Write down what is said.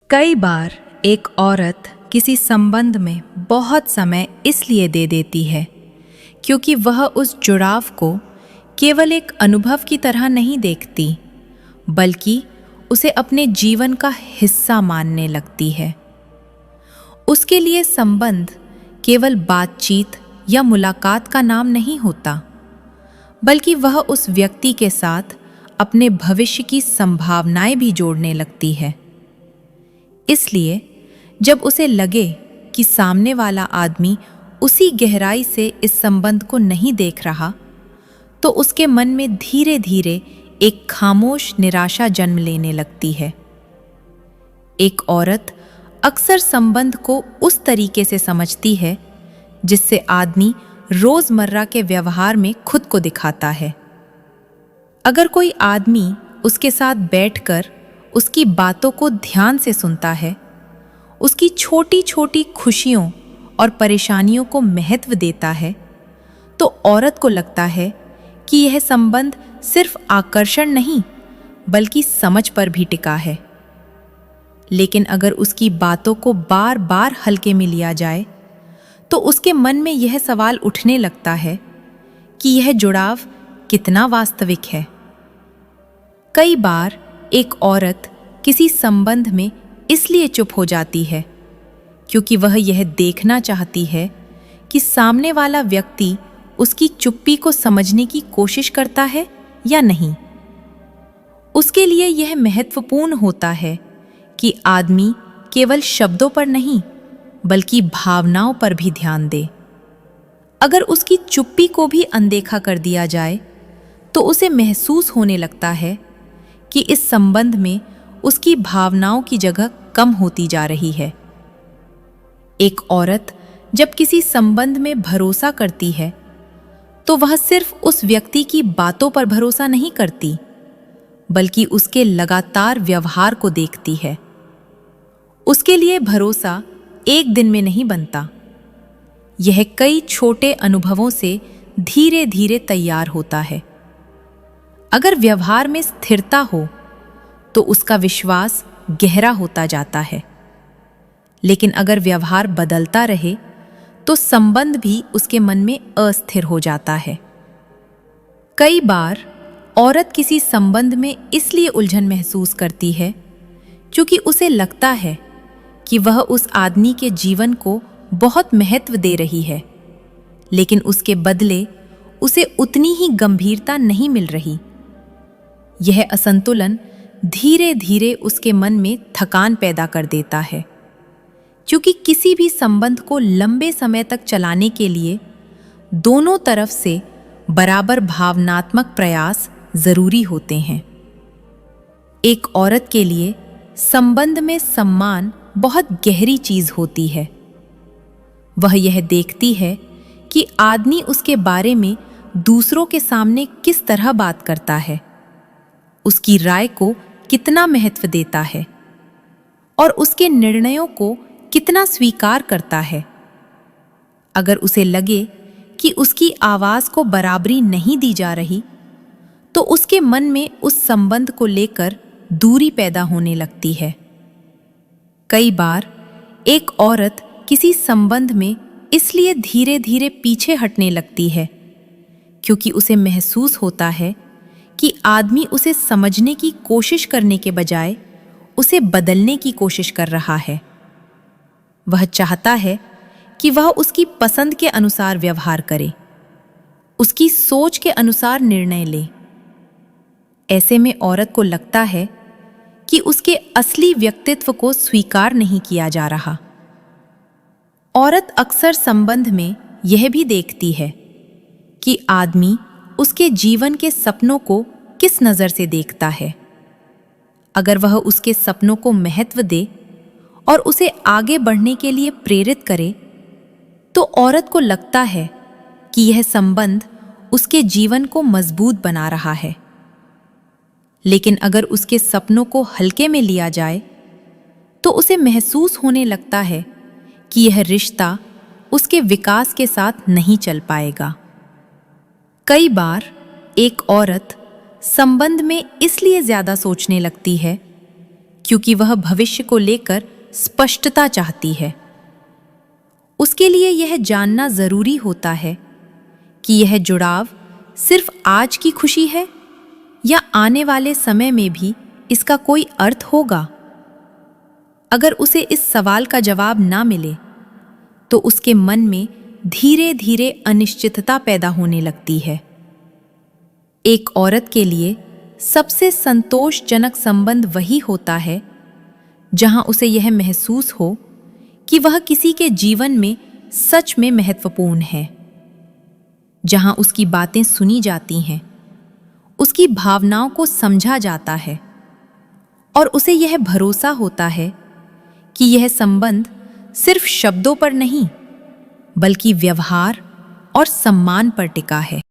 कई बार एक औरत किसी संबंध में बहुत समय इसलिए दे देती है क्योंकि वह उस जुड़ाव को केवल एक अनुभव की तरह नहीं देखती, बल्कि उसे अपने जीवन का हिस्सा मानने लगती है। उसके लिए संबंध केवल बातचीत या मुलाकात का नाम नहीं होता, बल्कि वह उस व्यक्ति के साथ अपने भविष्य की संभावनाएं भी जोड़ने लगती है। इसलिए जब उसे लगे कि सामने वाला आदमी उसी गहराई से इस संबंध को नहीं देख रहा, तो उसके मन में धीरे धीरे एक खामोश निराशा जन्म लेने लगती है। एक औरत अक्सर संबंध को उस तरीके से समझती है जिससे आदमी रोजमर्रा के व्यवहार में खुद को दिखाता है। अगर कोई आदमी उसके साथ बैठकर उसकी बातों को ध्यान से सुनता है, उसकी छोटी छोटी खुशियों और परेशानियों को महत्व देता है, तो औरत को लगता है कि यह संबंध सिर्फ आकर्षण नहीं बल्कि समझ पर भी टिका है। लेकिन अगर उसकी बातों को बार बार हल्के में लिया जाए, तो उसके मन में यह सवाल उठने लगता है कि यह जुड़ाव कितना वास्तविक है। कई बार एक औरत किसी संबंध में इसलिए चुप हो जाती है क्योंकि वह यह देखना चाहती है कि सामने वाला व्यक्ति उसकी चुप्पी को समझने की कोशिश करता है या नहीं। उसके लिए यह महत्वपूर्ण होता है कि आदमी केवल शब्दों पर नहीं बल्कि भावनाओं पर भी ध्यान दे। अगर उसकी चुप्पी को भी अनदेखा कर दिया जाए, तो उसे महसूस होने लगता है कि इस संबंध में उसकी भावनाओं की जगह कम होती जा रही है। एक औरत जब किसी संबंध में भरोसा करती है, तो वह सिर्फ उस व्यक्ति की बातों पर भरोसा नहीं करती, बल्कि उसके लगातार व्यवहार को देखती है। उसके लिए भरोसा एक दिन में नहीं बनता, यह कई छोटे अनुभवों से धीरे धीरे तैयार होता है। अगर व्यवहार में स्थिरता हो तो उसका विश्वास गहरा होता जाता है, लेकिन अगर व्यवहार बदलता रहे तो संबंध भी उसके मन में अस्थिर हो जाता है। कई बार औरत किसी संबंध में इसलिए उलझन महसूस करती है क्योंकि उसे लगता है कि वह उस आदमी के जीवन को बहुत महत्व दे रही है, लेकिन उसके बदले उसे उतनी ही गंभीरता नहीं मिल रही। यह असंतुलन धीरे धीरे उसके मन में थकान पैदा कर देता है, क्योंकि किसी भी संबंध को लंबे समय तक चलाने के लिए दोनों तरफ से बराबर भावनात्मक प्रयास जरूरी होते हैं। एक औरत के लिए संबंध में सम्मान बहुत गहरी चीज होती है। वह यह देखती है कि आदमी उसके बारे में दूसरों के सामने किस तरह बात करता है, उसकी राय को कितना महत्व देता है और उसके निर्णयों को कितना स्वीकार करता है। अगर उसे लगे कि उसकी आवाज को बराबरी नहीं दी जा रही, तो उसके मन में उस संबंध को लेकर दूरी पैदा होने लगती है। कई बार एक औरत किसी संबंध में इसलिए धीरे धीरे पीछे हटने लगती है क्योंकि उसे महसूस होता है कि आदमी उसे समझने की कोशिश करने के बजाय उसे बदलने की कोशिश कर रहा है। वह चाहता है कि वह उसकी पसंद के अनुसार व्यवहार करे, उसकी सोच के अनुसार निर्णय ले। ऐसे में औरत को लगता है कि उसके असली व्यक्तित्व को स्वीकार नहीं किया जा रहा। औरत अक्सर संबंध में यह भी देखती है कि आदमी उसके जीवन के सपनों को किस नजर से देखता है। अगर वह उसके सपनों को महत्व दे और उसे आगे बढ़ने के लिए प्रेरित करे, तो औरत को लगता है कि यह संबंध उसके जीवन को मजबूत बना रहा है। लेकिन अगर उसके सपनों को हल्के में लिया जाए, तो उसे महसूस होने लगता है कि यह रिश्ता उसके विकास के साथ नहीं चल पाएगा। कई बार एक औरत संबंध में इसलिए ज्यादा सोचने लगती है क्योंकि वह भविष्य को लेकर स्पष्टता चाहती है। उसके लिए यह जानना जरूरी होता है कि यह जुड़ाव सिर्फ आज की खुशी है या आने वाले समय में भी इसका कोई अर्थ होगा। अगर उसे इस सवाल का जवाब ना मिले तो उसके मन में धीरे धीरे अनिश्चितता पैदा होने लगती है। एक औरत के लिए सबसे संतोषजनक संबंध वही होता है जहां उसे यह महसूस हो कि वह किसी के जीवन में सच में महत्वपूर्ण है, जहां उसकी बातें सुनी जाती हैं, उसकी भावनाओं को समझा जाता है और उसे यह भरोसा होता है कि यह संबंध सिर्फ शब्दों पर नहीं बल्कि व्यवहार और सम्मान पर टिका है।